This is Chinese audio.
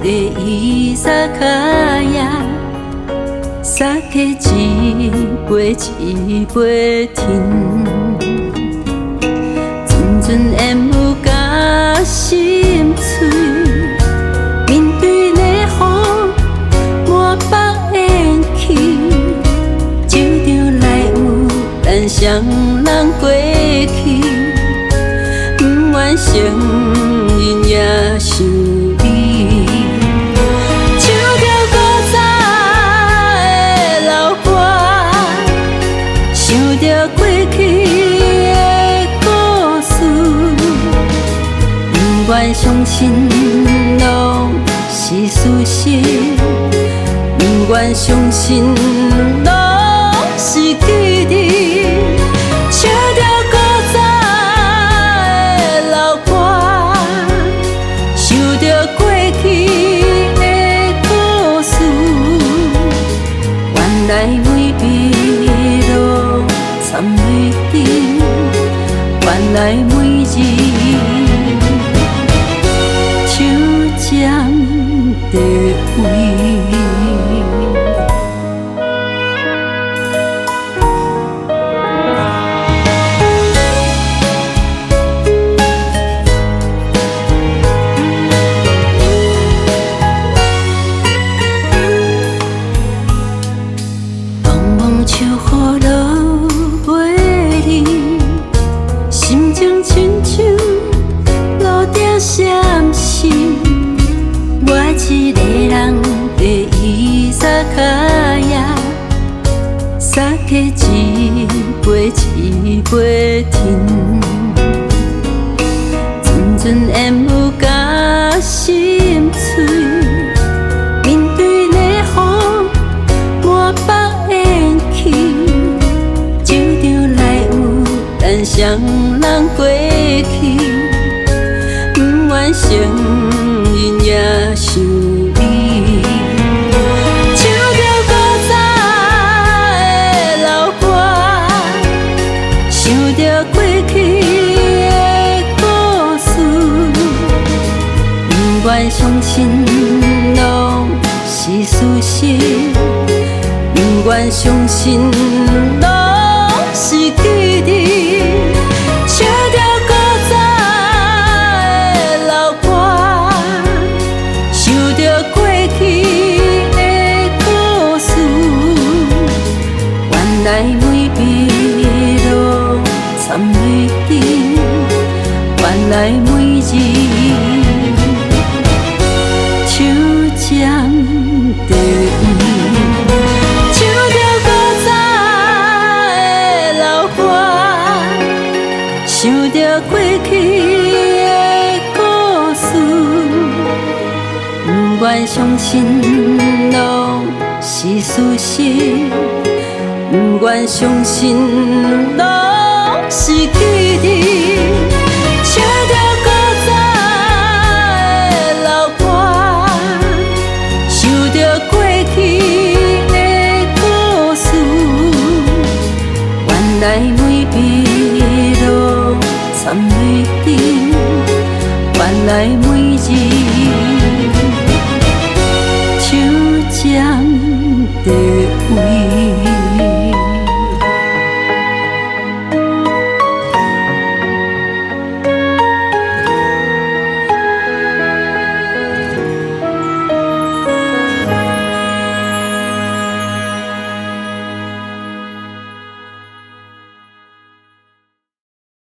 第伊萨卡呀，撒开一杯一杯甜，阵阵烟雾甲心碎，面对烈风满北烟气，酒场内有咱双人过去，不愿承认也想你。过去的故事，不愿相信拢是事实，不愿相信拢是记忆。唱着古早的老歌，想着过去的故事，原来每笔都参每天，原来每日手尖地位。茫茫秋雨落。心情亲像路顶闪烁，我一个人在伊萨卡呀，撒开一杯一杯甜，阵阵烟雾甲心碎，面对烈风满北烟气，酒场内有咱双人过去，不愿承认也想你。唱着古早的老歌，想着过去的故事，不愿相信拢是事实，不愿相信拢是记忆。唱着古早的老歌，想着过去的故事，原来每笔都参每天，原来每日手尖地位。想着过去的故事，不愿相信拢是事实，不愿相信拢是记忆。唱着古早的老歌，想着过去的故事，原来每笔都参每天，原来每